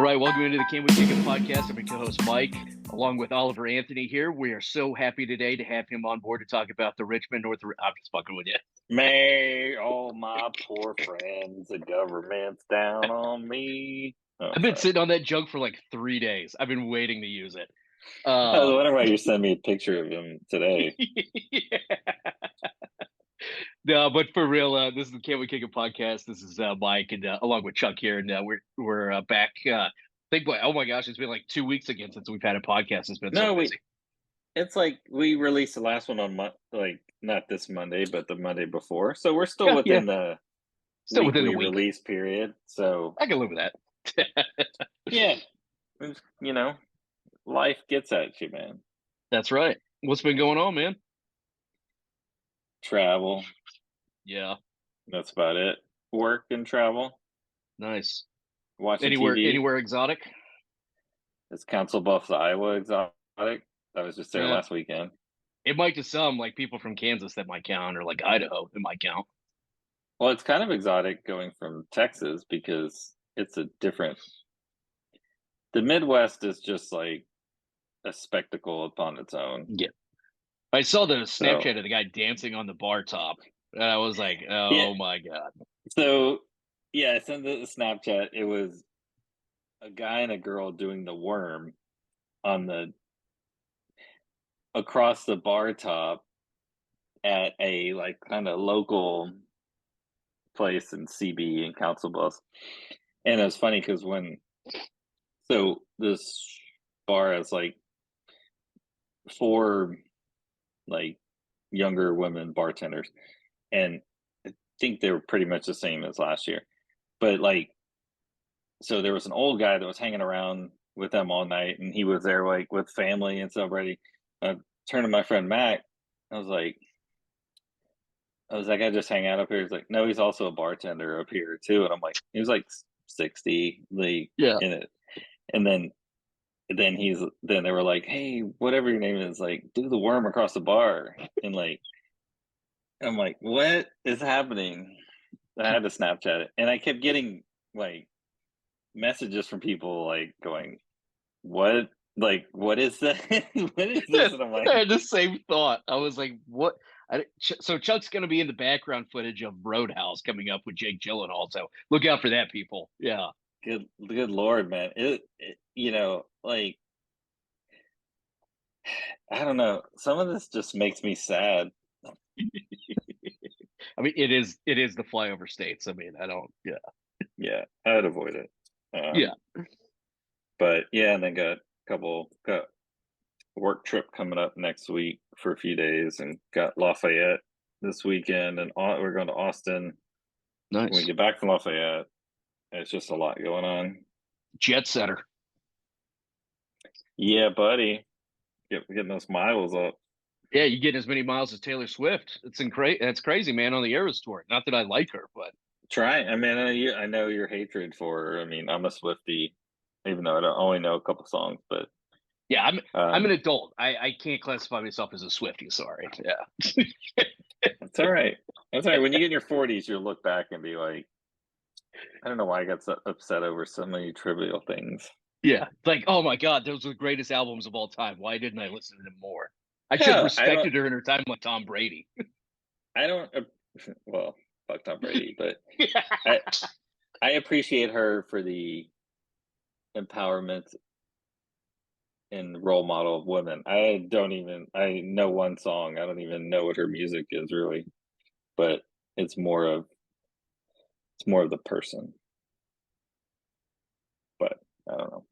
All right, welcome into the Can We Kick It podcast. I'm your co-host Mike, along with Oliver Anthony here. We are so happy today to have him on board to talk about the Richmond North. I'm just fucking with you. May all my poor friends, the government's down on me. I've been sitting on that joke for like 3 days. I've been waiting to use it. I was wondering why you sent me a picture of him today. Yeah. No, but for real, this is the Can We Kick It podcast. This is Mike, and along with Chuck here, and we're back. Oh my gosh, it's been like 2 weeks again since we've had a podcast. It's been so busy. It's like we released the last one on not this Monday, but the Monday before. So we're still within the within the week release period. So I can live with that. Yeah, life gets at you, man. That's right. What's been going on, man? Travel. Yeah, that's about it. Work and travel. Nice. Watching anywhere exotic? It's Council Bluffs, Iowa exotic. I was just there last weekend. It might to some, like people from Kansas, that might count, or like Idaho, it might count. Well, it's kind of exotic going from Texas because it's a different. The Midwest is just like a spectacle upon its own. Yeah. I saw the Snapchat of the guy dancing on the bar top, and I was like, oh my God. So, yeah, I sent the Snapchat. It was a guy and a girl doing the worm across the bar top at a like kind of local place in CB in Council Bluffs. And it was funny because this bar has like 4 like younger women bartenders, and I think they were pretty much the same as last year. But so there was an old guy that was hanging around with them all night, and he was there like with family and stuff ready. I turned to my friend Mac. I was like, I just hang out up here. He's like, no, he's also a bartender up here too. And I'm like, he was like 60, in it. And then they were like, hey, whatever your name is, like, do the worm across the bar. And I'm like, what is happening? I had to Snapchat it, and I kept getting like messages from people like going, what? Like, what is that? What is this? And I'm like, I had the same thought. I was like, what? So Chuck's going to be in the background footage of Roadhouse coming up with Jake Gyllenhaal. So look out for that, people. Yeah. Good Lord, man. Like, I don't know. Some of this just makes me sad. I mean, it is the flyover states. I mean, Yeah, I'd avoid it. But yeah, and then got work trip coming up next week for a few days, and got Lafayette this weekend, and we're going to Austin. Nice. When we get back from Lafayette, it's just a lot going on. Jet setter. Yeah, buddy. Getting those miles up. Yeah, you get as many miles as Taylor Swift. That's crazy, man, on the Eras tour. Not that I like her, but try. I mean, I know your hatred for her. I mean, I'm a Swiftie, even though I don't only know a couple songs, but yeah, I'm an adult. I can't classify myself as a Swiftie. Sorry. Yeah. That's all right. That's all right. When you get in your 40s, you'll look back and be like, I don't know why I got so upset over so many trivial things. Yeah, like, oh my God, those are the greatest albums of all time. Why didn't I listen to them more? I should have respected her in her time with Tom Brady. Well, fuck Tom Brady, but I appreciate her for the empowerment and role model of women. I know one song. I don't even know what her music is really, but it's more of the person. But I don't know.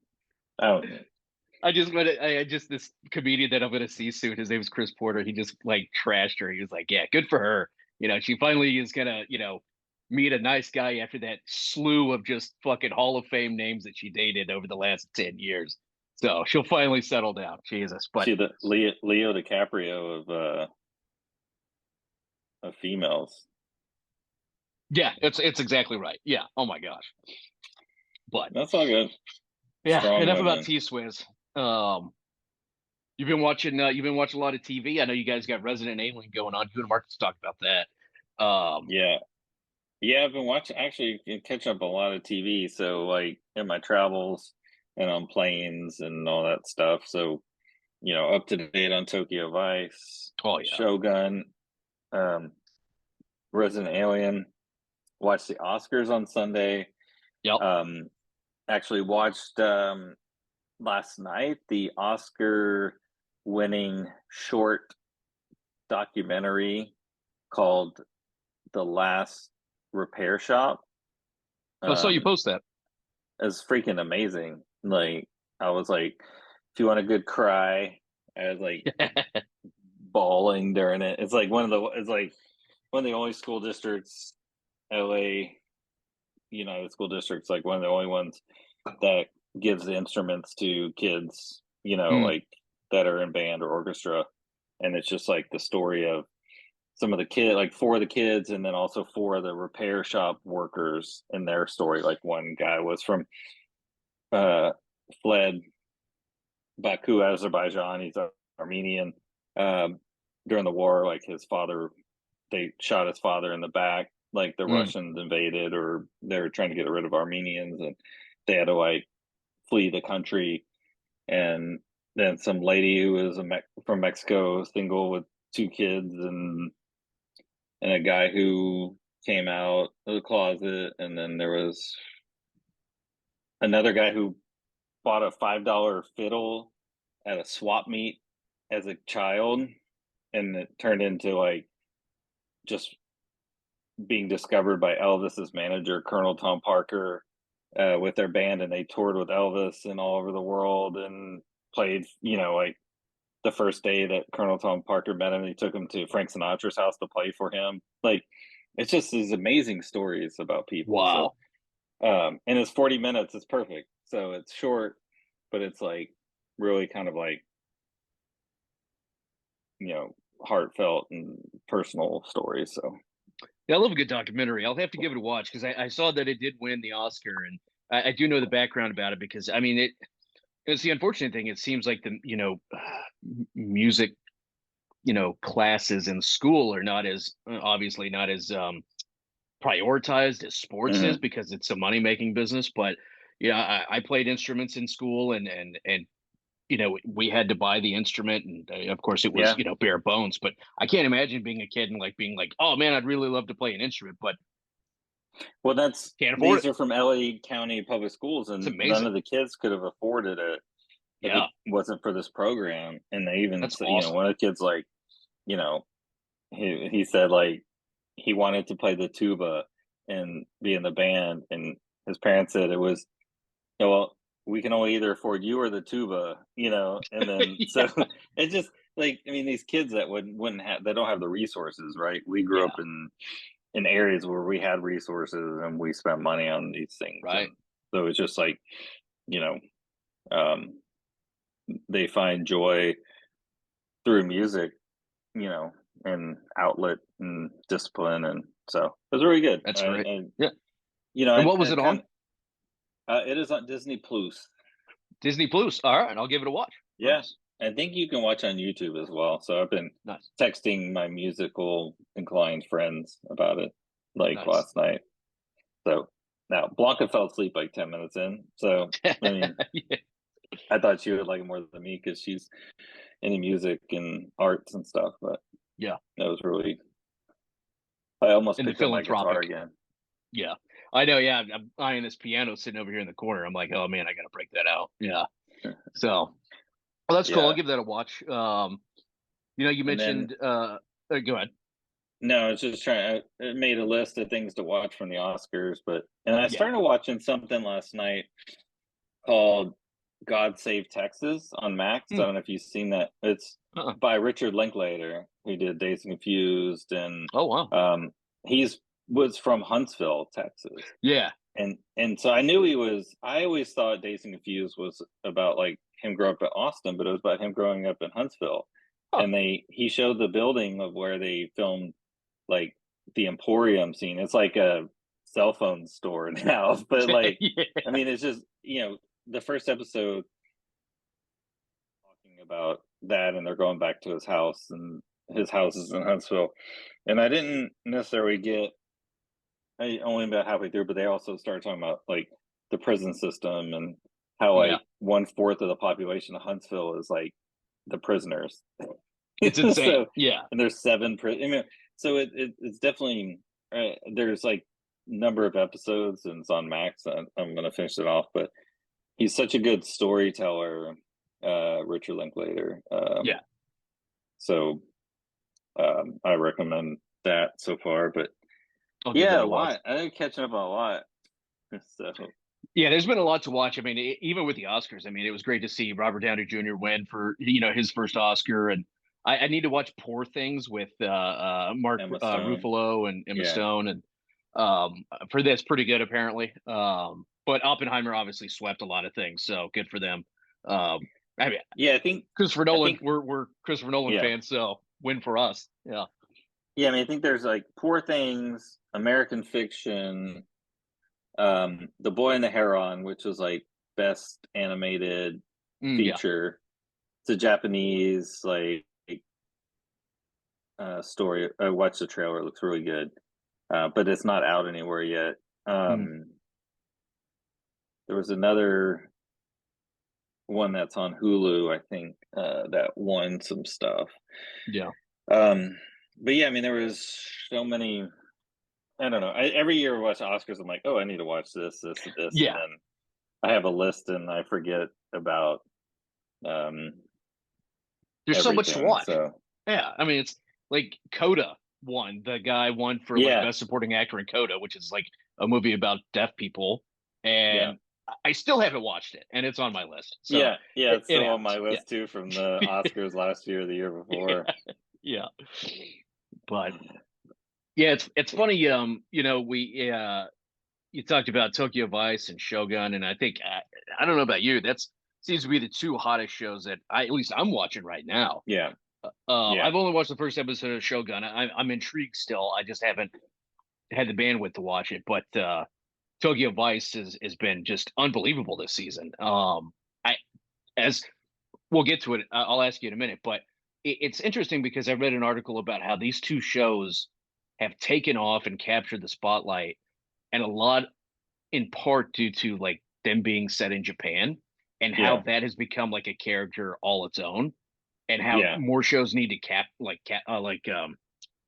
This comedian that I'm gonna see soon. His name is Chris Porter. He just like trashed her. He was like, "Yeah, good for her. She finally is gonna, meet a nice guy after that slew of just fucking Hall of Fame names that she dated over the last 10 years. So she'll finally settle down. Jesus, but see the Leo DiCaprio of females. Yeah, it's exactly right. Yeah. Oh my gosh. But that's all good. Yeah. Strong enough women. About T-Swizz. You've been watching a lot of TV. I know you guys got Resident Alien going on. You and Marcus talk about that. Yeah, I've been catching up a lot of TV. So like in my travels, and on planes and all that stuff. So, up to date on Tokyo Vice, Oh yeah. Shogun, um, Resident Alien. Watched the Oscars on Sunday. Yep. Um, Actually watched last night the Oscar winning short documentary called The Last Repair Shop. I saw you Um, post that. it's freaking amazing. Like, I was like, if you want a good cry, I was like bawling during it. It's like one of the only school districts, LA United School Districts, like one of the only ones that gives the instruments to kids, Mm, like that are in band or orchestra. And it's just like the story of some of the kid, like four of the kids, and then also four of the repair shop workers in their story. Like one guy was from uh fled Baku, Azerbaijan. He's Armenian. Um, During the war, like his father, they shot his father in the back. Like the mm. Russians invaded, or they were trying to get rid of Armenians, and they had to like flee the country. And then some lady who was from Mexico, single with two kids, and a guy who came out of the closet, and then there was another guy who bought a $5 fiddle at a swap meet as a child, and it turned into like just being discovered by Elvis's manager, Colonel Tom Parker, with their band, and they toured with Elvis and all over the world and played, like the first day that Colonel Tom Parker met him, he took him to Frank Sinatra's house to play for him. Like, it's just these amazing stories about people. So, Wow. and it's 40 minutes. It's perfect. So it's short, but it's like really kind of like, heartfelt and personal stories. So, Yeah, I love a good documentary. I'll have to give it a watch because I saw that it did win the Oscar, and I do know the background about it because I mean it's the unfortunate thing. It seems like the music classes in school are not as obviously not as prioritized as sports is mhm. because it's a money making business. But yeah, I played instruments in school, and we had to buy the instrument, and of course it was Yeah. bare bones. But I can't imagine being a kid and like being like, oh man, I'd really love to play an instrument, but Well, can't afford these it. are from LA County Public Schools, It's and none amazing. of the kids could have afforded it if it Yeah, wasn't for this program. And they even that's said, awesome. one of the kids, like, you know, he said, like, he wanted to play the tuba and be in the band. And his parents said it was, well, we can only either afford you or the tuba, and then so Yeah, it's just like, I mean, these kids that wouldn't have, they don't have the resources, right? We grew up yeah, in areas where we had resources and we spent money on these things. right. And so it's just like, you know, um, they find joy through music, and outlet and discipline. And so it was really good. That's great. I Yeah. And what was I it kind on? of, it is on Disney Plus. Disney Plus. All right, I'll give it a watch. Yeah. Nice, I think you can watch on YouTube as well. So I've been nice, texting my musical inclined friends about it like nice. last night. So now Blanca fell asleep like 10 minutes in. So, I mean, Yeah. I thought she would like it more than me because she's into music and arts and stuff. But Yeah, that was really, I almost and the picked up my guitar philanthropic. again. Yeah, I know. Yeah, I'm eyeing this piano sitting over here in the corner. I'm like, oh man, I got to break that out. Yeah. So, well, that's cool. I'll Yeah. give that a watch. You And then, mentioned. Go ahead. no, it's just trying. I made a list of things to watch from the Oscars, and I Yeah. started watching something last night called God Save Texas on Max. I Hmm. don't know if you've seen that. It's Uh-uh. by Richard Linklater, who did Dazed and Confused, and Oh wow. um, he's was from Huntsville, Texas. Yeah. And so I knew he was. I always thought Dazed and Confused was about like him growing up in Austin, but it was about him growing up in Huntsville. Huh. And he showed the building of where they filmed like the Emporium scene. It's like a cell phone store now, but like, I Yeah. mean, it's just the first episode talking about that, and they're going back to his house, and his house is in Huntsville. And I didn't necessarily get. I only about halfway through, but they also started talking about like the prison system and how Yeah, like 1/4 of the population of Huntsville is like the prisoners. it's insane. So, Yeah, and there's I mean, so it's definitely there's like number of episodes and it's on Max. I'm gonna finish it off, but he's such a good storyteller, Richard Linklater. yeah, So I recommend that so far. But I'll give yeah, that a a watch. lot. I'm catching up on a lot. So Yeah, there's been a lot to watch. I mean, even with the Oscars, I mean, it was great to see Robert Downey Jr. win for his first Oscar, and I need to watch Poor Things with Mark Emma Stone. Ruffalo and Emma Yeah. Stone, and for this, pretty good apparently. But Oppenheimer obviously swept a lot of things, so good for them. I mean, Yeah, Christopher I Nolan, think we're Christopher Nolan yeah. fans, so win for us. Yeah, Yeah, I mean I think there's like Poor Things, American Fiction, The Boy and the Heron, which was like best animated yeah, feature. It's a Japanese like story. I watched the trailer; it looks really good, but it's not out anywhere yet. mm, There was another one that's on Hulu, I think, that won some stuff. yeah, Um, but yeah, I mean, there was so many. I don't know. Every year we watch Oscars, I'm like, oh, I need to watch this, this, and this, and yeah. then I have a list and I forget about um, There's so much to everything. watch. So Yeah, I mean, it's like Coda won. The guy won for like yeah, best supporting actor in Coda, which is like a movie about deaf people, yeah. and I still haven't watched it, and it's on my list. So Yeah, it's it still on my happens. Yeah, list too from the Oscars last year, the year before. yeah. But yeah, it's funny. We you talked about Tokyo Vice and Shogun, and I think I don't know about you. That's seems to be the two hottest shows that at least I'm watching right now. Yeah, yeah, I've only watched the first episode of Shogun. I'm intrigued still. I just haven't had the bandwidth to watch it. But Tokyo Vice has been just unbelievable this season. I as we'll get to it. I'll ask you in a minute, but it's interesting because I read an article about how these two shows have taken off and captured the spotlight, and a lot in part due to like them being set in Japan and how yeah, that has become like a character all its own and how yeah, more shows need to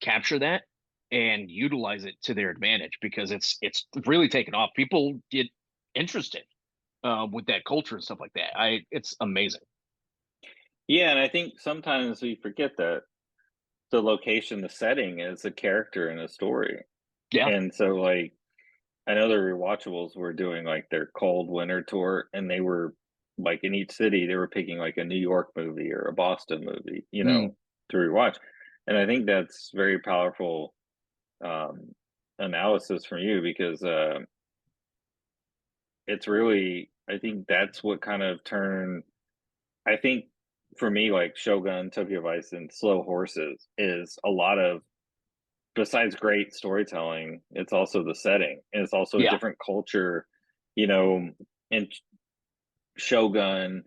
capture that and utilize it to their advantage because it's really taken off. People get interested with that culture and stuff like that. I It's amazing. yeah. And I think sometimes we forget that the location, the setting is a character in a story. Yeah. And so, like, I know the rewatchables were doing like their cold winter tour, and they were like in each city, they were picking like a New York movie or a Boston movie, Mm, to rewatch. And I think that's very powerful um, analysis from you because it's really, I think that's what kind of turned, I think for me, like Shogun, Tokyo Vice, and Slow Horses is a lot of, besides great storytelling, it's also the setting. And it's also a yeah. different culture, you know, in Shogun,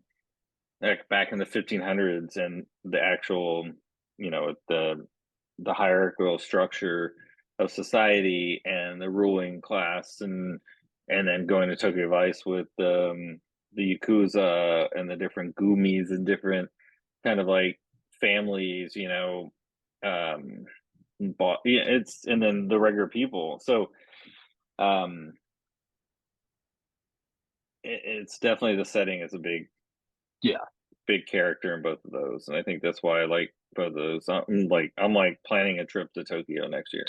like back in the 1500s and the actual, the hierarchical structure of society and the ruling class and then going to Tokyo Vice with the Yakuza and the different Gumis and different kind of like families, um, but yeah, it's and then the regular people. So um, it's definitely the setting is a Yeah. big character in both of those, and I think that's why I like both of those. I'm like planning a trip to Tokyo next year.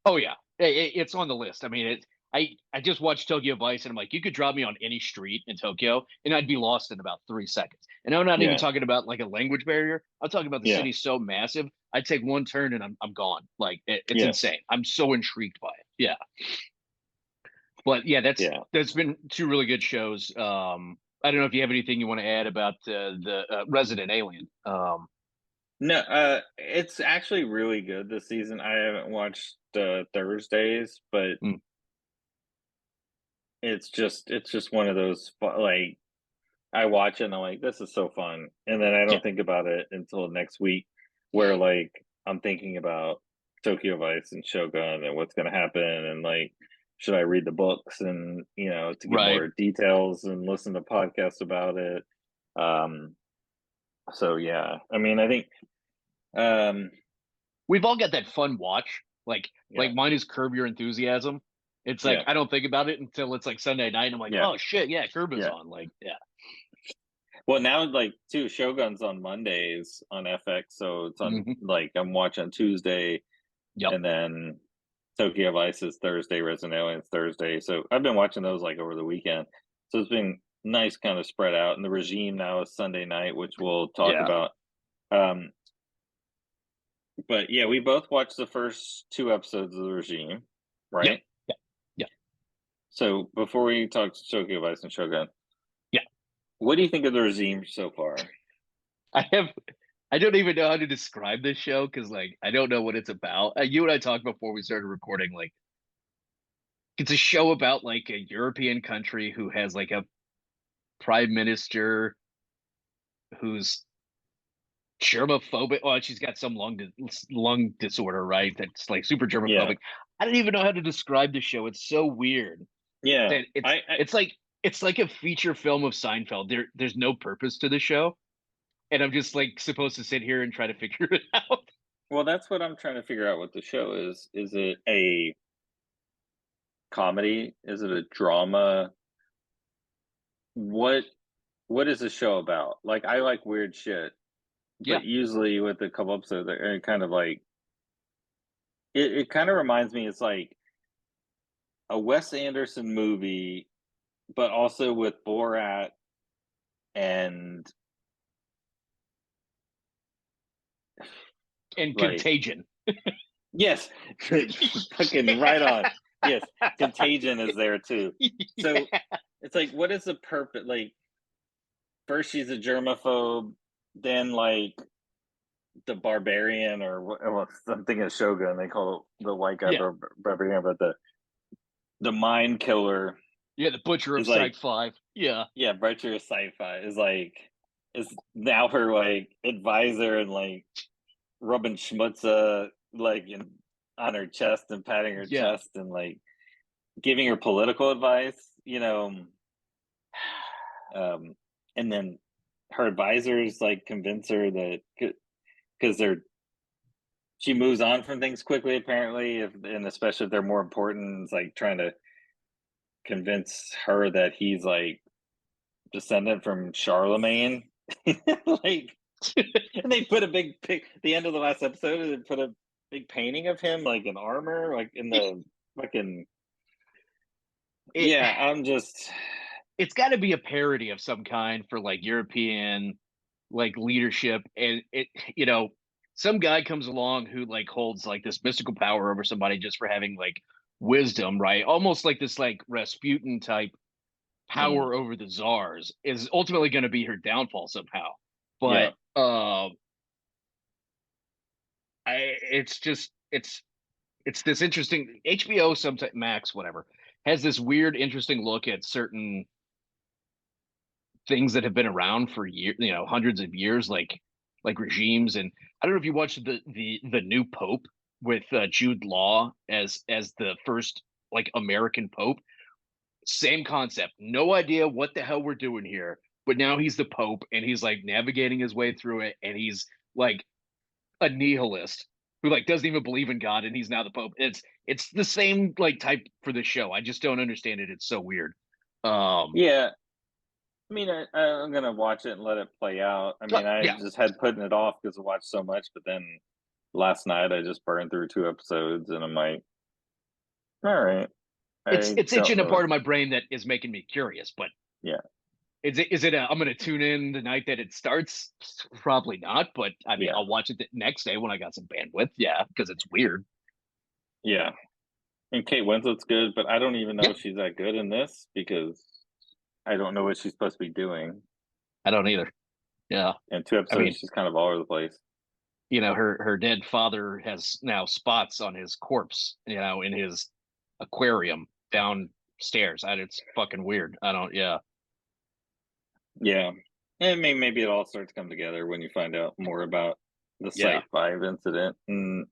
Oh yeah, it's on the list. I mean, I just watched Tokyo Vice, and I'm like, you could drop me on any street in Tokyo, and I'd be lost in about 3 seconds. And I'm not even Yeah, talking about like a language barrier. I'm talking about the yeah, city's so massive. I'd take one turn and I'm gone. Like it's yes, insane. I'm so intrigued by it. Yeah, but yeah, yeah. that's been two really good shows. I don't know if you have anything you want to add about the Resident Alien. No, it's actually really good this season. I haven't watched Thursdays, but Mm, it's just one of those like I watch it and I'm like, this is so fun. And then I yeah, don't think about it until next week, where like I'm thinking about Tokyo Vice and Shogun and what's going to happen. And like should I read the books and to get Right. more details and listen to podcasts about it. Um, so yeah, I mean, I think um, We've all got that fun watch. Like yeah, mine is Curb Your Enthusiasm. It's like yeah, I don't think about it until it's like Sunday night and I'm like, yeah, oh shit, yeah, Curb is yeah. on. Like, yeah. Well, now like too, Shogun's on Mondays on FX, so it's on Hmm. like I'm watching Tuesday, Yep. and then Tokyo Vice is Thursday, Resident Alien's Thursday. So I've been watching those like over the weekend. So it's been nice, kind of spread out. And the regime now is Sunday night, which we'll talk Yeah. about. Um, but yeah, we both watched the first two episodes of the regime, Yep. right? Yeah. Yeah. So before we talk to Tokyo Vice and Shogun, Yeah. what do you think of the regime so far? I have I don't even know how to describe this show because like I don't know what it's about. You and I talked before we started recording, like it's a show about like a European country who has like a prime minister who's germophobic. Oh, she's got some lung disorder, right? That's like super Yeah, germophobic. I don't even know how to describe the show. It's so weird yeah. that it's like a feature film of Seinfeld. There's no purpose to the show, and I'm just like supposed to sit here and try to figure it out. Well, that's what I'm trying to figure out. What the show is? Is it a comedy? Is it a drama? What What is the show about? Like, I like weird shit, Yeah, but usually with a couple episodes, it kind of like it kind of reminds me. It's like a Wes Anderson movie, but also with Borat and and like Contagion. yes, fucking right on. Yes, Contagion is there too. So Yeah. it's like, what is the purpose? Like, first she's a germaphobe, then like the barbarian or what? Well, I'm thinking of Shogun. They call the white guy Yeah. barbarian, but the mind killer Yeah, the Butcher of is like, Site 5. Yeah. yeah, Bretcher sci-fi is now her like advisor and like rubbing schmutza like on her chest and patting her Yeah. chest and like giving her political advice, and then her advisors like convince her that because she moves on from things quickly apparently, and especially if they're more important, it's like trying to convince her that he's like descendant from Charlemagne. Like, and they put a big pic. The end of the last episode, they put a big painting of him, like in armor, like in the fucking. It Yeah, I'm just. it's got to be a parody of some kind for like European like leadership, and some guy comes along who like holds like this mystical power over somebody just for having like wisdom, right? Almost like this like Rasputin type Mm, power over the czars is ultimately going to be her downfall somehow. yeah, But I it's just it's this interesting HBO sometimes Max whatever has this weird interesting look at certain things that have been around for years, hundreds of years, like regimes. And I don't know if you watched the new Pope with Jude Law as the first like American Pope. Same concept. No idea what the hell we're doing here, but now he's the Pope and he's like navigating his way through it, and he's like a nihilist who like doesn't even believe in God, and he's now the Pope. It's the same like type for the show. I just don't understand it. It's so weird. Um, yeah. I mean, I'm gonna watch it and let it play out. I mean, I yeah, just had putting it off because I watched so much, but then last night I just burned through two episodes, and I'm like, all right, it's I it's don't itching a know. part of my brain that is making me curious. But Yeah, I'm going to tune in the night that it starts? Probably not. But I mean, yeah, I'll watch it the next day when I got some bandwidth. Yeah, because it's weird. yeah. And Kate Winslet's good, but I don't even know Yeah, if she's that good in this because I don't know what she's supposed to be doing. I don't either. Yeah, And two I episodes, mean, she's kind of all over the place. her dead father has now spots on his corpse. In his aquarium downstairs. It's fucking weird. I don't. Yeah, Yeah, and maybe it all starts to come together when you find out more about the yeah. Site 5 incident and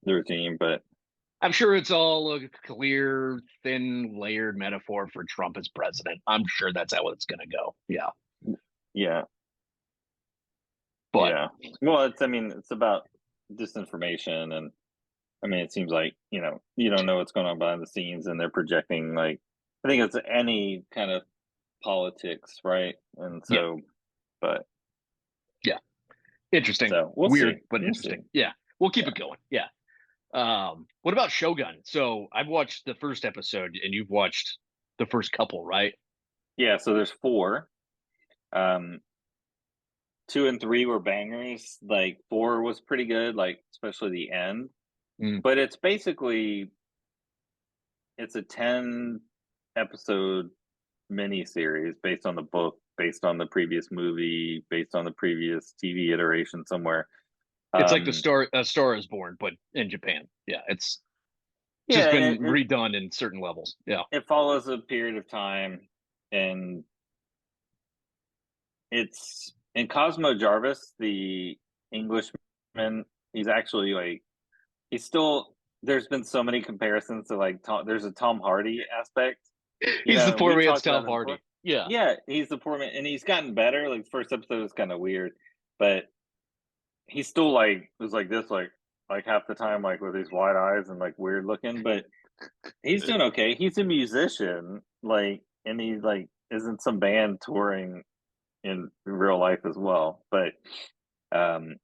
the regime. But I'm sure it's all a clear, thin, layered metaphor for Trump as president. I'm sure that's how it's going to go. Yeah, Yeah, but yeah. Well, I mean, it's about disinformation, and I mean, it seems like you don't know what's going on behind the scenes, and they're projecting like I think it's any kind of politics, right? And yeah, so, but yeah, interesting, so we'll see, weird, but we'll see. interesting. Yeah, we'll keep Yeah, it going. Yeah. What about Shogun? So I've watched the first episode, and you've watched the first couple, right? yeah. So there's four. Um, two and three were bangers. Like four was pretty good, like especially the end. Mm. But it's basically it's a 10 episode mini series based on the book, based on the previous movie, based on the previous TV iteration somewhere. It's like the Um, Star A Star is Born, but in Japan. Yeah, it's yeah, just and been redone in certain levels. Yeah, it follows a period of time, and it's in Cosmo Jarvis, the Englishman. He's actually like he's still. There's been so many comparisons to like there's a Tom Hardy aspect, he's the and poor we man's talked Tom about him before. Hardy. Yeah, Yeah, he's the poor man, and he's gotten better. Like the first episode was kind of weird, but he's still like was like this like half the time like with these wide eyes and like weird looking, but he's doing okay. He's a musician, like, and he like is in some band touring in real life as well. But um,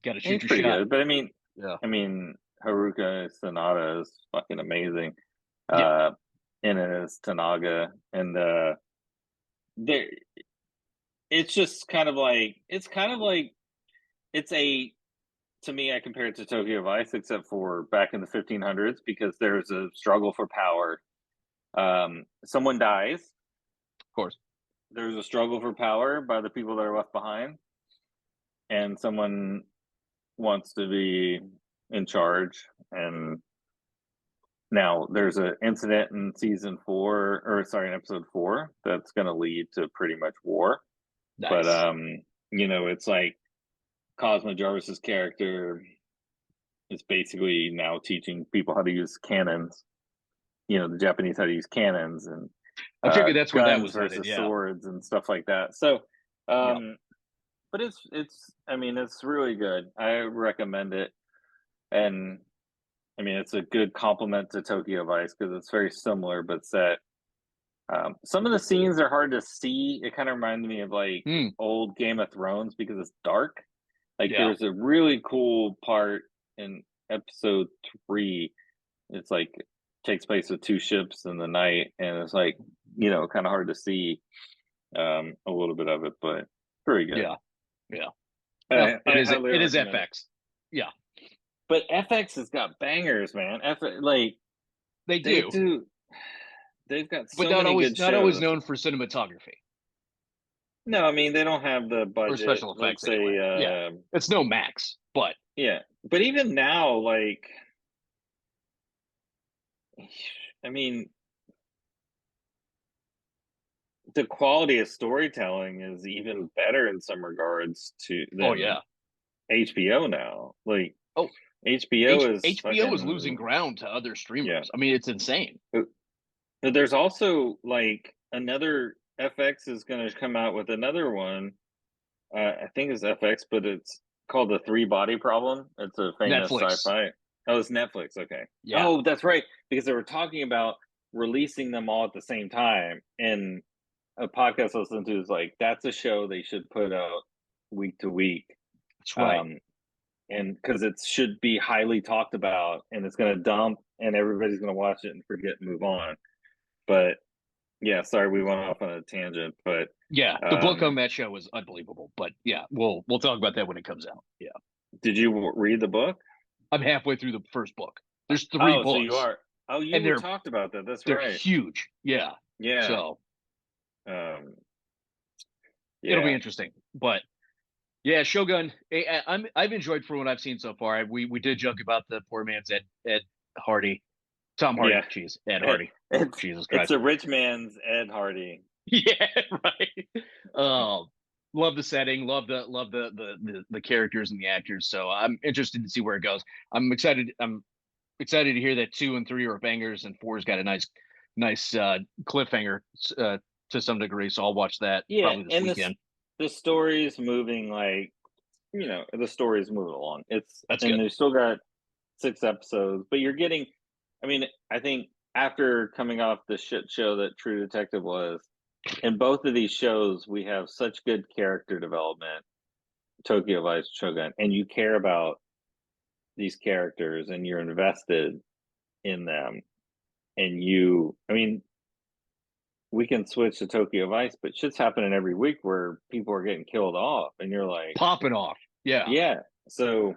got to shoot he's your pretty shot. good. But Yeah, I mean, Haruka Sanada is fucking amazing. yeah. Uh, and it is Tanaga, and there, it's just kind of like it's a to me, I compare it to Tokyo Vice, except for back in the 1500s, because there's a struggle for power. Someone dies. Of course. There's a struggle for power by the people that are left behind, and someone wants to be in charge. And now there's an incident in season four, or sorry, in episode four, that's going to lead to pretty much war. But Nice. it's like Cosmo Jarvis's character is basically now teaching people how to use cannons, the Japanese how to use cannons and I figured that's where that guns was headed. versus Yeah, swords and stuff like that. So, yeah. but I mean, it's really good. I recommend it, and I mean, it's a good complement to Tokyo Vice because it's very similar but set. Some of the scenes are hard to see. It kind of reminded me of like Hmm. old Game of Thrones because it's dark. Like Yeah. there's a really cool part in episode three. It's like takes place with two ships in the night, and it's like kind of hard to see a little bit of it, but very good. Yeah. Yeah. Well, I highly it is recommend it. FX. Yeah, But FX has got bangers, man. Like they they do, do, they've got but so many good not always shows. known for cinematography No, I mean they don't have the or budget. special effects Let's anyway. say, Yeah, it's no Max, but yeah. But even now, like, I mean, the quality of storytelling is even better in some regards to oh than yeah. HBO now. Like Oh, HBO is HBO is losing fucking ground to other yeah. streamers. I mean, it's insane. But there's also like another FX is going to come out with another one. I think it's FX, but it's called the Three Body Problem. It's a famous Netflix. sci-fi. Oh, it's Netflix. Okay. Yeah, Oh, that's right. Because they were talking about releasing them all at the same time. And a podcast I listened to is like, that's a show they should put out week to week. that's right. Um, and because it should be highly talked about and it's going to dump and everybody's going to watch it and forget and move on. But yeah, sorry, we went off on a tangent, but Yeah, the book on um, that show was unbelievable. But yeah, we'll talk about that when it comes out. Yeah, did you read the book? I'm halfway through the first book. There's three Oh, so you books, are. Oh, you and were talked about that. That's they're right. huge. Yeah, Yeah. so Um, it'll be yeah. interesting. But yeah, Shogun. I've enjoyed from what I've seen so far. We did joke about the poor man's Ed Hardy, Tom Hardy. Yeah. Jeez, Ed Hardy. Jesus It's Christ. a rich man's Ed Hardy. Yeah, right. Um, love the setting. Love the characters and the actors. So I'm interested to see where it goes. I'm excited. I'm excited to hear that 2 and 3 are bangers, and 4's got a nice cliffhanger uh, to some degree. So I'll watch that Yeah, probably this and weekend. the story is moving like the story is moving along. It's That's and good. they still got 6 episodes, but you're getting. I mean, I think after coming off the shit show that True Detective was, in both of these shows, we have such good character development. Tokyo Vice, Shogun, and you care about these characters and you're invested in them. And I mean, we can switch to Tokyo Vice, but shit's happening every week where people are getting killed off, and you're like, Popping off. Yeah. yeah. So,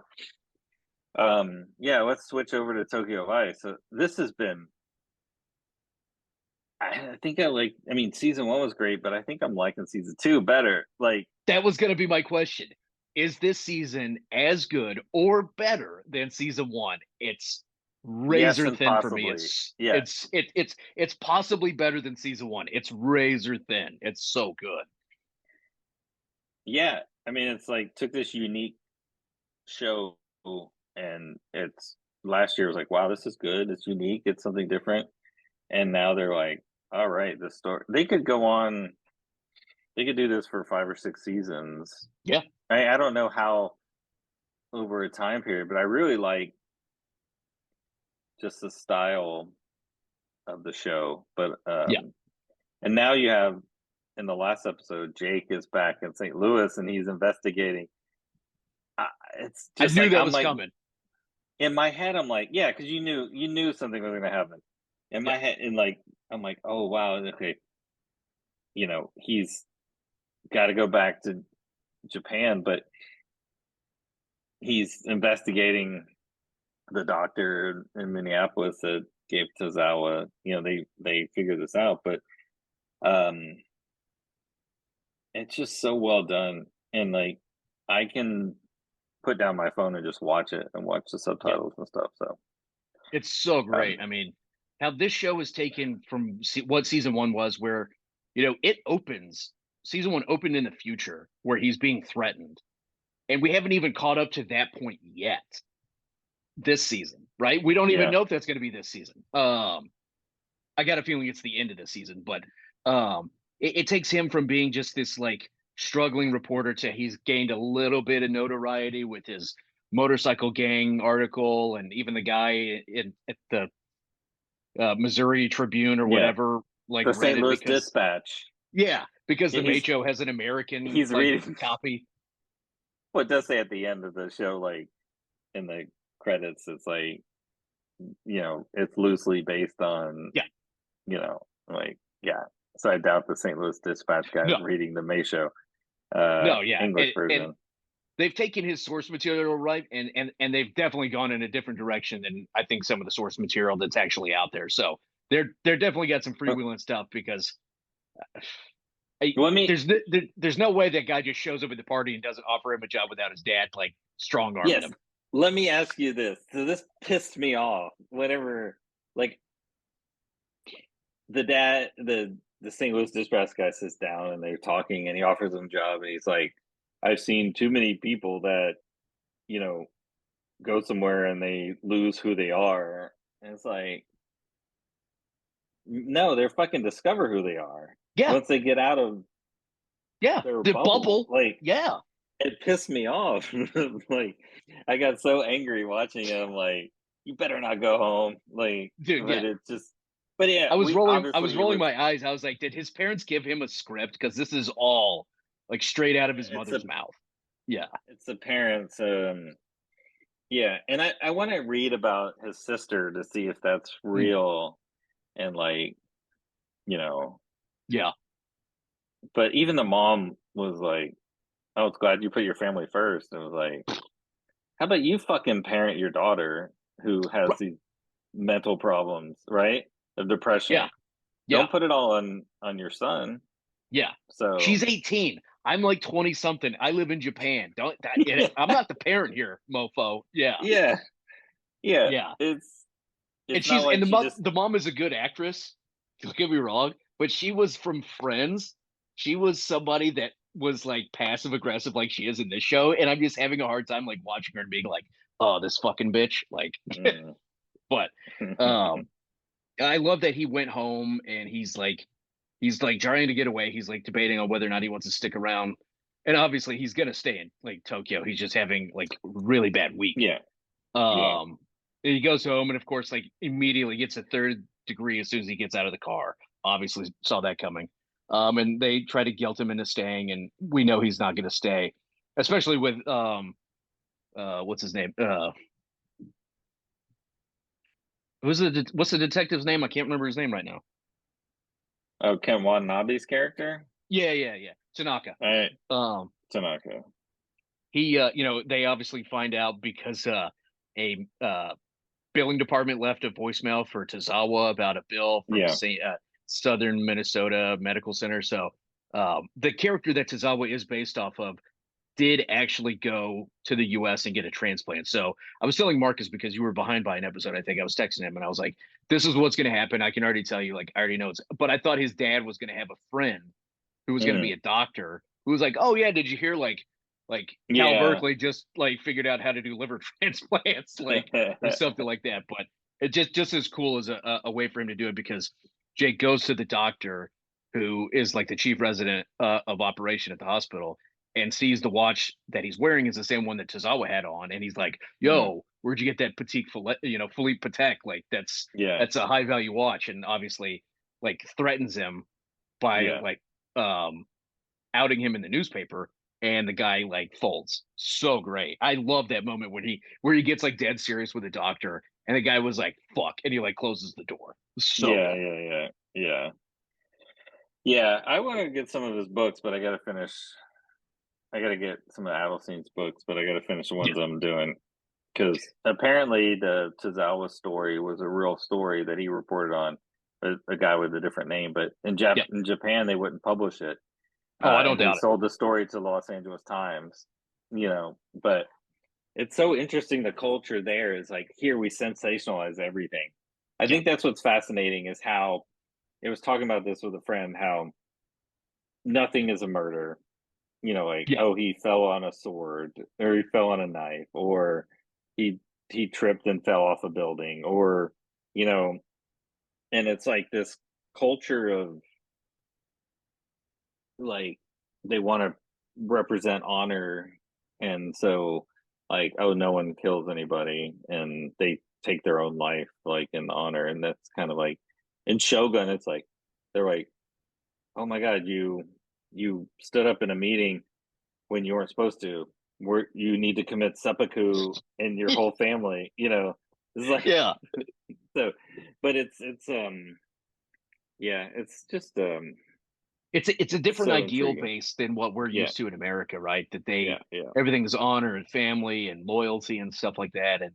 yeah, let's switch over to Tokyo Vice. So this has been, I think I like. I mean, season one was great, but I think I'm liking season two better. Like, That was going to be my question. Is this season as good or better than season one? It's yes, razor and thin for me. possibly, yeah, It's possibly better than season one. It's razor thin. It's so good. yeah. I mean, it's like took this unique show, and it's last year was like, wow, this is good. It's unique. It's something different. And now they're like, all right, the story. They could go on. They could do this for 5 or 6 seasons. Yeah. I don't know how over a time period, but I really like just the style of the show. But Yeah. and now you have in the last episode, Jake is back in St. Louis and he's investigating. It's I just knew like that I'm was like coming. in my head, I'm like, yeah, because you knew something was going to happen. In Yeah. my head, and like I'm like, oh wow, okay, he's got to go back to Japan, but he's investigating the doctor in Minneapolis that gave Tozawa. They figure this out, but um, it's just so well done, and like I can put down my phone and just watch it and watch the Yeah. subtitles and stuff. So It's so um, great. I mean, how this show is taken from what season one was, where, it opens, season one opened in the future where he's being threatened. And we haven't even caught up to that point yet this season, right? We don't even yeah, know if that's going to be this season. I got a feeling it's the end of the season, but it takes him from being just this like struggling reporter to he's gained a little bit of notoriety with his motorcycle gang article, and even the guy at the Missouri Tribune or yeah, whatever like the read St. it Louis because Dispatch. the He's Macho has an American he's like reading copy. what does say at the end of the show, like in the credits, it's like it's loosely based on Yeah, like yeah. So I doubt the St. Louis Dispatch guy's no, reading the Macho no, yeah, English and version. they've taken his source material right, and they've definitely gone in a different direction than I think some of the source material that's actually out there. So they're definitely got some freewheeling stuff because Let me there's no way that guy just shows up at the party and doesn't offer him a job without his dad like strong arming yes, him. let me ask you this. So this pissed me off. Whenever like the St. Louis Dispatch guy sits down and they're talking and he offers him a job and he's like, I've seen too many people that you know go somewhere and they lose who they are. And it's like, no, they're fucking discover who they are Yeah, once they get out of yeah, their the bubble. bubble. Like Yeah, it pissed me off. Like I got so angry watching it. I'm like, you better not go home. Like, dude. but Yeah, it just, but yeah, we I was obviously it rolling was. my eyes. I was like, did his parents give him a script? Because this is all like straight out of his It's mother's mouth. Yeah, the parents. Yeah, and I want to read about his sister to see if that's mm, real and like you know. yeah, But even the mom was like, "I was glad you put your family first." And it was like, how about you fucking parent your daughter who has right. these mental problems, right? Of Yeah, depression. yeah. Don't put it all on your son. Yeah. So She's 18. I'm like 20 something. I live in Japan. Don't that I'm not the parent here, mofo. Yeah. yeah, yeah. Yeah. And It's not like she just the mom is a good actress. Don't get me wrong, but she was from Friends. She was somebody that was like passive aggressive like she is in this show, and I'm just having a hard time like watching her and being like, "Oh, this fucking bitch." Like mm. But um, I love that he went home and he's like trying to get away. He's like debating on whether or not he wants to stick around. And obviously he's gonna stay in like Tokyo. He's just having like really bad week. Yeah, yeah, Um, he goes home and of course like immediately gets a third degree as soon as he gets out of the car. Obviously saw that coming. And they try to guilt him into staying, and we know he's not gonna stay, especially with what's his name? What's the detective's name? I can't remember his name right now. Oh, Ken Watanabe's character? Yeah. Tanaka. Right. Um, Tanaka. he you know, they obviously find out because a billing department left a voicemail for Tozawa about a bill from Yeah. Southern Minnesota Medical Center. So the character that Tozawa is based off of did actually go to the US and get a transplant. So I was telling Marcus, because you were behind by an episode, I think I was texting him and I was like, this is what's going to happen. I can already tell you, like, I already know it's, but I thought his dad was going to have a friend who was going to be Mm. a doctor who was like, oh yeah, did you hear like Cal Yeah. Berkeley just like figured out how to do liver transplants, like, or something like that. But it just as cool as a way for him to do it, because Jake goes to the doctor who is like the chief resident of operation at the hospital and sees the watch that he's wearing is the same one that Tozawa had on, and he's like, Mm. "Yo, where'd you get that Philippe Patek? Like Yeah. that's a high value watch," and obviously like threatens him by Yeah. like outing him in the newspaper, and the guy like folds. So great. I love that moment when he gets like dead serious with the doctor, and the guy was like, "Fuck," and he like closes the door. So Yeah. good. Yeah. Yeah. Yeah. Yeah. I want to get some of his books, but I got to finish. I got to get some of Adelstein's books, but I got to finish the Yeah, ones I'm doing. Because apparently the Tozawa story was a real story that he reported on, a guy with a different name. But yeah. In Japan, they wouldn't publish it, Oh, I don't and he doubt it. sold the story to Los Angeles Times. But it's so interesting. The culture there is like here we sensationalize everything. I Yeah, think that's what's fascinating is how it was talking about this with a friend how nothing is a murder. Like, yeah, oh, he fell on a sword or he fell on a knife or he he tripped and fell off a building or you know, and it's like this culture of like they want to represent honor, and so like oh no one kills anybody and they take their own life like in honor, and that's kind of like in Shogun it's like they're like oh my god you stood up in a meeting when you weren't supposed to. Where you need to commit seppuku in your whole family. It's like yeah. so, but it's yeah, it's just It's a different so ideal intriguing. base than what we're Yeah, used to in America, right? That yeah, they yeah, everything is honor and family and loyalty and stuff like that. And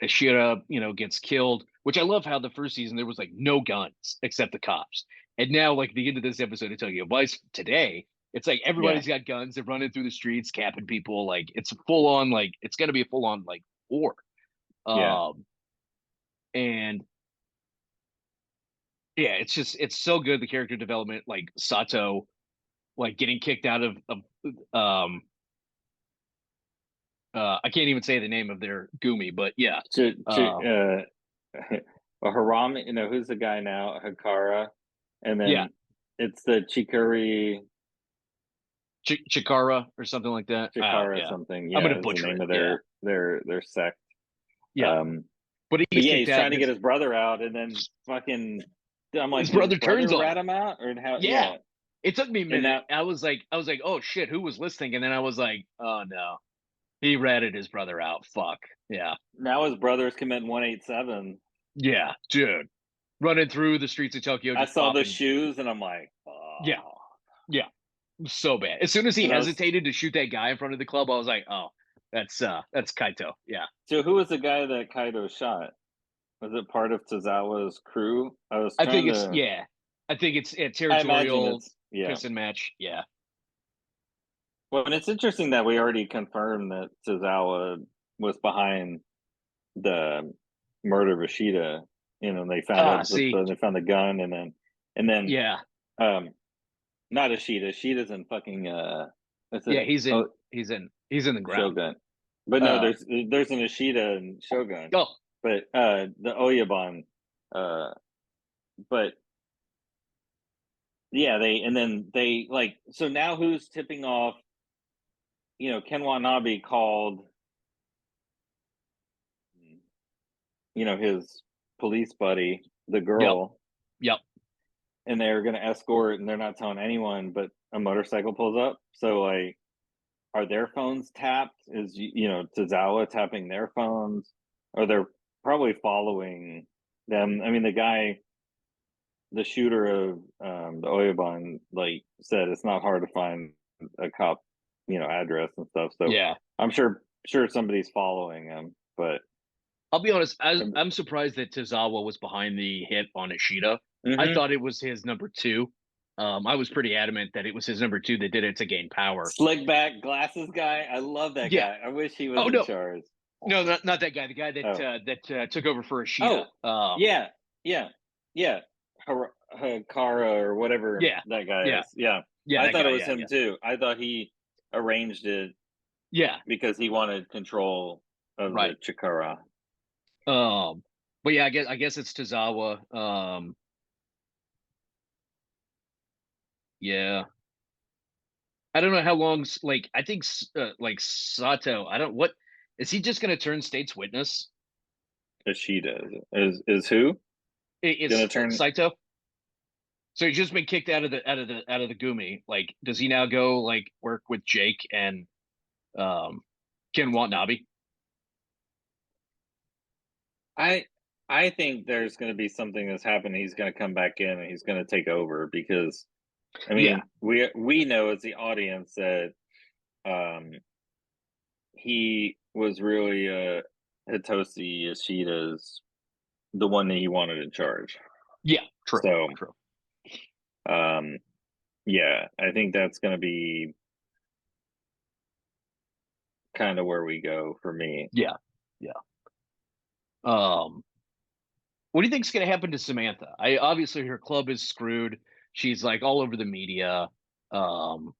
Ashira, gets killed, which I love how the first season there was like no guns except the cops. And now, like the end of this episode of Tokyo Vice today, it's like yeah, everybody's got guns, they're running through the streets, capping people. Like it's a full on, like it's gonna be a full on like war. yeah. Um and yeah, it's so good, the character development, like Sato like getting kicked out of um I can't even say the name of their gumi, but yeah. Ch- ch- Uh uh, well, Harami, who's the guy now? Hikara, and yeah, then it's the Chikuri Chikara or something like that. Chikara Yeah. something. I'm gonna Yeah, is the butcher name it. of Yeah. their sect. Yeah. Um, But but he's yeah, kicked he's out trying and to get his brother out, and then fucking. I'm like, his did his brother brother turns on rat him. him out, or how? Yeah. Yeah, It took me a and minute. now I was like, oh shit, who was listening? And then I was like, oh no. He ratted his brother out. Fuck. Yeah. now his brother's committing 187. Yeah, dude. Running through the streets of Tokyo, I just saw the popping. shoes, and I'm like, Yeah. oh. Yeah. So bad. As soon as he And I was hesitated to shoot that guy in front of the club, I was like, oh, that's Kaito. Yeah. so who was the guy that Kaido shot? Was it part of Tozawa's crew? I was I think trying it's to. yeah. I think it's a I imagine territorial it's yeah. pissing match. Yeah. Well, and it's interesting that we already confirmed that Tozawa was behind the murder of Ishida. They found Ah, out see. they found the gun, and then Yeah. um, not Ishida. Ishida's in fucking what's Yeah, it? Oh, he's in the ground. Shogun. But no, Uh there's an Ishida and Shogun. oh, but the Oyabon, uh, but yeah, they like so now who's tipping off? Ken Watanabe called, his police buddy, the Yep. girl, Yep. and they're gonna escort, and they're not telling anyone, but a motorcycle pulls up. So like, are their phones tapped? Is Tozawa tapping their phones? Or they're probably following them. I mean, the shooter of the Oyabon, like said, it's not hard to find a cop, address and stuff. So Yeah. I'm sure somebody's following him, but I'll be honest, I'm surprised that Tozawa was behind the hit on Ishida. I mm-hmm. thought it was his number two. I was pretty adamant that it was his number two that did it to gain power. Slick back glasses guy. I love that Yeah. guy. I wish he was Oh in no, charge. no, not that guy. The guy that Oh, took over for oh, Ishida. yeah, yeah, yeah. Hakara or whatever Yeah, that guy yeah, is. Yeah, yeah. I That thought it guy. was Yeah, him yeah, too. I thought he arranged it yeah. because he wanted control of the Right. Chikara. Um, but yeah, I guess it's Tozawa. Yeah. I don't know how long. Like, I think like Sato. I don't what is he just going to turn state's witness? Ishida is who gonna Is turn? Saito? So he's just been kicked out of the Gumi. Like, does he now go like work with Jake and um Ken Watanabe? I I think there's going to be something that's happening. He's going to come back in and he's going to take over because I Yeah, mean we know as the audience that um he was really Hitoshi Ishida's the one that he wanted in charge. yeah, true, So true. um yeah, I think that's going to be kind of where we go for me. Yeah, yeah. Um, what do you think's going to happen to Samantha? I obviously her club is screwed. She's like all over the media. Um,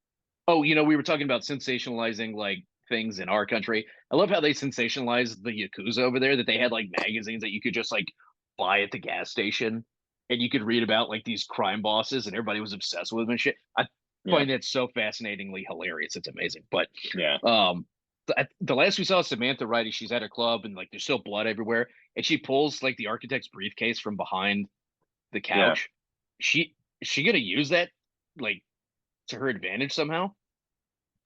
oh, we were talking about sensationalizing like things in our country. I love how they sensationalized the Yakuza over there, that they had like magazines that you could just like buy at the gas station and you could read about like these crime bosses and everybody was obsessed with them and shit. I Yeah. find that so fascinatingly hilarious. It's amazing. But Yeah. the last we saw Samantha Riley, she's at her club and like there's still blood everywhere, and she pulls like the architect's briefcase from behind the Yeah. couch. She is she gonna use that like to her advantage somehow?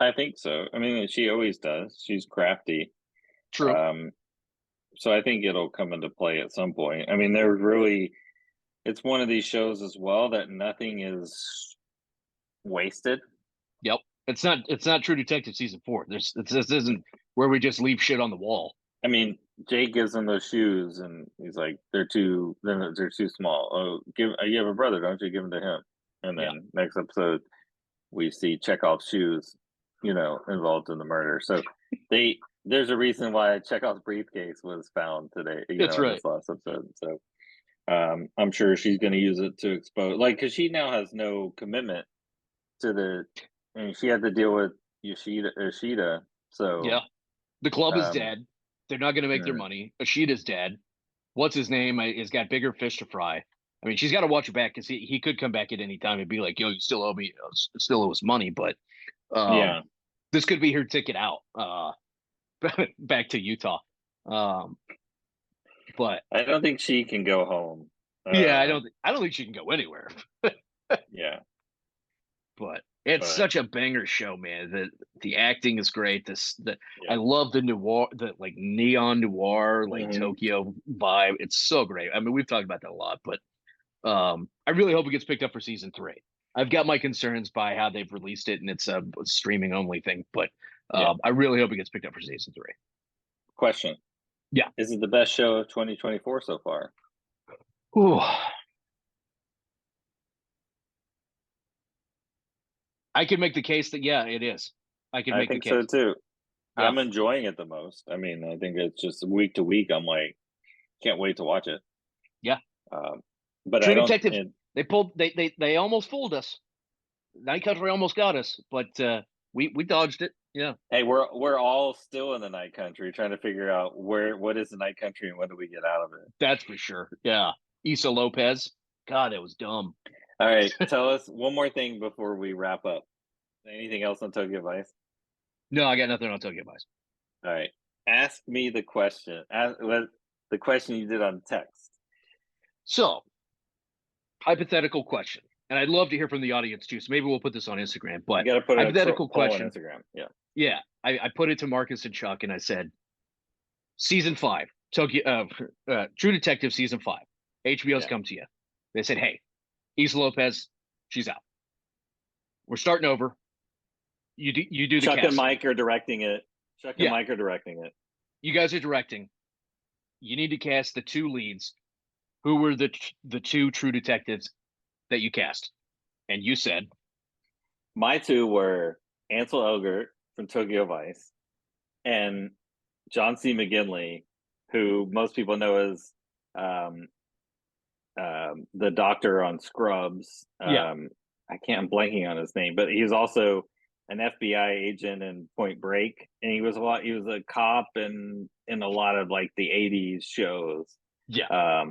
I think so. I mean, she always does. She's crafty. True. Um so I think it'll come into play at some point. I mean, there's really it's one of these shows as well that nothing is wasted. Yep. It's not True Detective season four. This isn't where we just leave shit on the wall. I mean, Jake gives him those shoes, and he's like, they're too small. Oh, you have a brother, don't you? Give them to him." And Yeah. then next episode, we see Chekhov's shoes, involved in the murder. So there's a reason why Chekhov's briefcase was found today, That's in right. this last episode. So I'm sure she's going to use it to expose, like, because she now has no commitment to the. I mean, she had to deal with Yoshida. Yeah. So The club is um, dead. They're not gonna make their mm, money. Ashida's dead. What's his name? Has got bigger fish to fry. I mean, she's got to watch it back because he could come back at any time and be like, "Yo, you still owe me, still owe us money." But um, yeah. this could be her ticket out back to Utah. Um, but I don't think she can go home. yeah, I don't think she can go anywhere. Yeah, But it's but such a banger show, man. The acting is great. I yeah. love the noir, the like neon noir, like Hmm. Tokyo vibe. It's so great. I mean, we've talked about that a lot, but I really hope it gets picked up for season three. I've got my concerns by how they've released it and it's a streaming only thing, but Yeah. I really hope it gets picked up for season three. Question: Yeah. Is it the best show of 2024 so far? Ooh. I could make the case that yeah, it is. I could I make the think so case. too. Yeah. I'm enjoying it the most. I mean, I think it's just week to week. I'm like, can't wait to watch it. Yeah. Um, but I True don't. Detective, they almost fooled us. Night Country almost got us, but We dodged it. Yeah, Hey, we're all still in the Night Country, trying to figure out what is the Night Country and when do we get out of it. that's for sure. Yeah, Issa Lopez. God, that was dumb. All right, tell us one more thing before we wrap up. Anything else on Tokyo Vice? No, I got nothing on Tokyo Vice. All right, ask me the question. The question you did on text. So, hypothetical question, and I'd love to hear from the audience too. So maybe we'll put this on Instagram. You But got to put a hypothetical poll on question. Instagram. Yeah. Yeah, I put it to Marcus and Chuck, and I said, season 5, Tokyo, True Detective season 5. HBO's Yeah. come to you. They said, hey, Issa Lopez, she's out. We're starting over. You do the Chuck and casting. Mike are directing it. Chuck and Mike are directing it. You guys are directing. You need to cast the 2 leads. Who were the 2 True Detectives that you cast? And you said My 2 were Ansel Elgort from Tokyo Vice and John C. McGinley, who most people know as the doctor on Scrubs. I'm blanking on his name, but he's also an FBI agent in Point Break, and he was a cop in a lot of like the '80s shows. Yeah.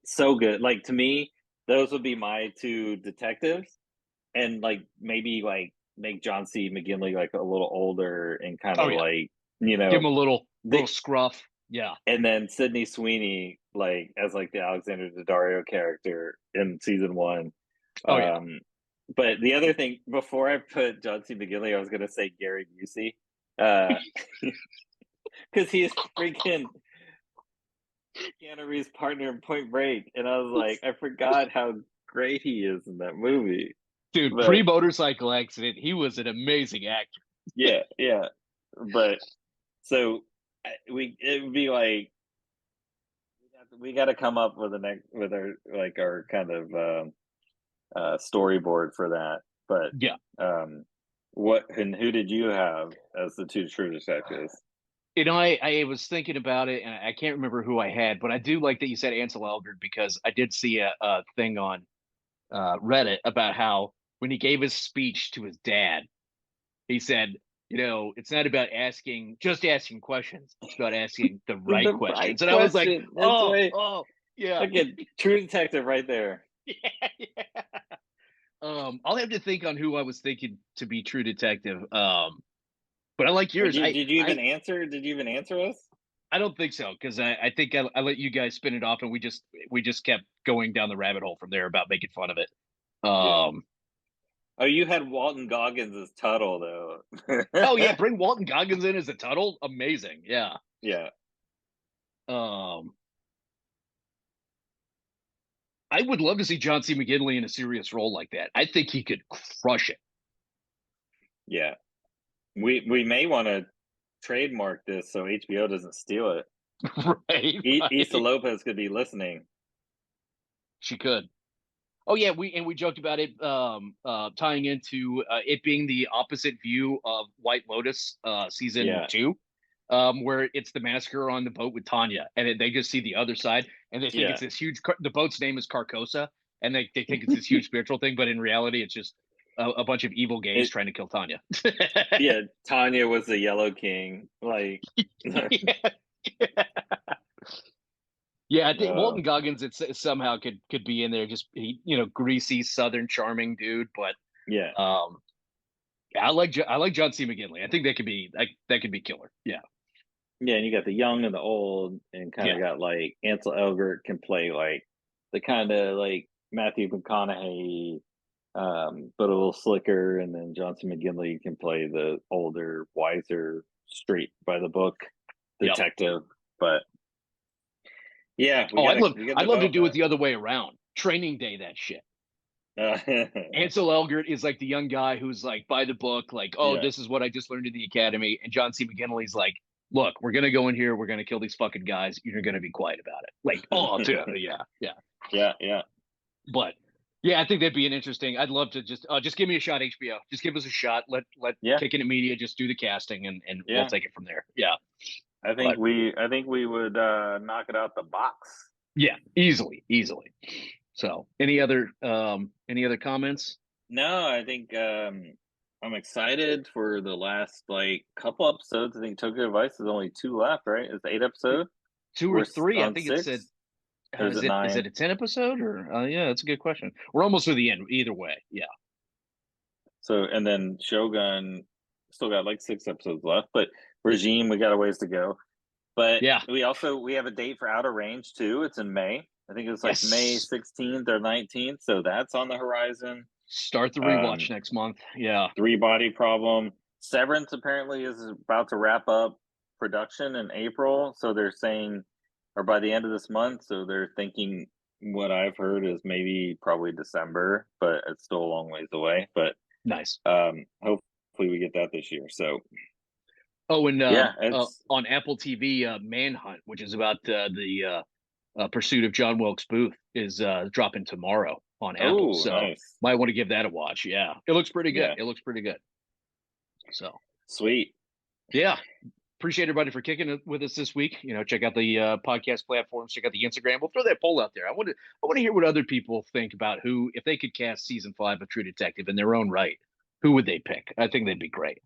So good. Like to me, those would be my 2 detectives, and like maybe like make John C. McGinley like a little older and kind Oh of yeah. like Give him a little the scruff. Yeah. and then Sydney Sweeney like as like the Alexander Daddario character in season 1. Oh yeah. But the other thing before I put John C. McGinley, I was gonna say Gary Busey, because he's freaking Keanu Reeves' partner in Point Break, and I was like, I forgot how great he is in that movie. Dude, But pre-motorcycle accident, he was an amazing actor. yeah, yeah. But so it would be like we got to come up with our kind of storyboard for that. But Yeah. what and who did you have as the 2 True Detectives? I was thinking about it, and I can't remember who I had, but I do like that you said Ansel Elgort because I did see a thing on Reddit about how when he gave his speech to his dad, he said, it's not about just asking questions. It's about asking the right The questions. right And I was like, question. That's oh, right. oh, yeah. Again, True Detective right there. Yeah, yeah. I'll have to think on who I was thinking to be True Detective. But I like Or yours. did you even answer? Did you even answer us? I don't think so because I think I let you guys spin it off and we just kept going down the rabbit hole from there about making fun of it. Yeah. Um, Oh, you had Walton Goggins as Tuttle though. oh yeah, bring Walton Goggins in as a Tuttle. Amazing. Yeah. Yeah. Um, I would love to see John C. McGinley in a serious role like that. I think he could crush it. Yeah. We may want to trademark this so HBO doesn't steal it. Right, Issa right. Lopez could be listening. She could. Oh yeah, we joked about it tying into it being the opposite view of White Lotus season Yeah. 2, where it's the massacre on the boat with Tanya, and they just see the other side, and they think Yeah. it's this huge. The boat's name is Carcosa, and they think it's this huge spiritual thing, but in reality, it's just a bunch of evil gays It trying to kill Tanya. yeah, Tanya was the Yellow King. Like Yeah. Yeah, I think uh, Walton Goggins somehow could be in there. Just greasy Southern charming dude, but yeah. um, yeah, I like John C. McGinley. I think that could be killer. Yeah, Yeah, and you got the young and the old, and kind yeah, of got like Ansel Elgort can play like the kind of like Matthew McConaughey, but a little slicker, and then Johnson McGinley can play the older, wiser, straight by the book yep. detective. But yeah, Oh, we gotta I'd love to develop do it that. the other way around. Training Day, that shit. Ansel Elgort is like the young guy who's like by the book, like, oh, Yeah. this is what I just learned in the academy, and John C. McGinley's like, look, we're gonna go in here, we're gonna kill these fucking guys. You're gonna be quiet about it. Like, oh, dude, yeah, yeah. Yeah, yeah, But yeah, I think that'd be an interesting. I'd love to just give me a shot, HBO. Just give us a shot. Let yeah, Kicking It Media just do the casting, and we'll yeah. take it from there. Yeah, I but think we would knock it out the box. yeah, easily. So, any other comments? No, I think I'm excited for the last like couple episodes. I think Tokyo Vice is only 2 left, right? It's 8 episode. Two or We're three. I on think it said. 6, or is it Is 9? it a 10 episode or? Yeah, that's a good question. We're almost to the end. Either way, yeah. So, and then Shogun still got like 6 episodes left, but Regime, we got a ways to go. But Yeah. we have a date for Outer Range too. It's in May. I think it's like May Yes. 16th or 19th. So that's on the horizon. Start the rewatch Um, next month. Yeah. Three Body Problem. Severance apparently is about to wrap up production in April. So they're saying, or by the end of this month. So they're thinking what I've heard is maybe probably December, but it's still a long ways away. But Nice. hopefully we get that this year. So Oh, and yeah, it's on Apple TV, Manhunt, which is about the pursuit of John Wilkes Booth, is dropping tomorrow on Apple. oh So nice. might want to give that a watch. Yeah, it looks pretty good. Yeah, It looks pretty good. So sweet. yeah, appreciate everybody for kicking it with us this week. Check out the podcast platforms, check out the Instagram. We'll throw that poll out there. I want to hear what other people think about who, if they could cast season 5 of True Detective in their own right, who would they pick? I think they'd be great.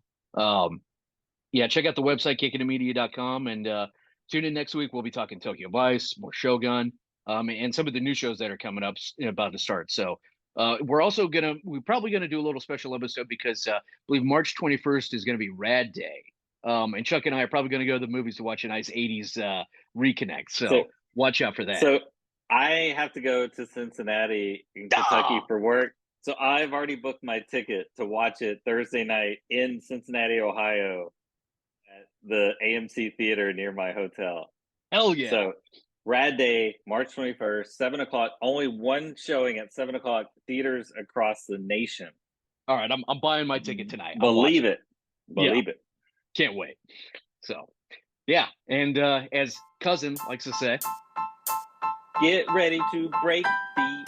Yeah, check out the website kickingmedia.com and tune in next week. We'll be talking Tokyo Vice, more Shogun, and some of the new shows that are coming up about to start. So we're probably gonna do a little special episode because I believe March 21st is gonna be Rad Day. And Chuck and I are probably gonna go to the movies to watch a nice 80s reconnect. So So watch out for that. so I have to go to Cincinnati in Kentucky Ah, for work. So I've already booked my ticket to watch it Thursday night in Cincinnati, Ohio, at the AMC theater near my hotel. hell yeah. So Rad Day, March 21st, 7 o'clock. Only one showing at 7 o'clock. Theaters across the nation. All right, I'm buying my ticket tonight. I'm Believe watching it. it. Yeah, Believe it. can't wait. So yeah, and as cousin likes to say, Get ready to break the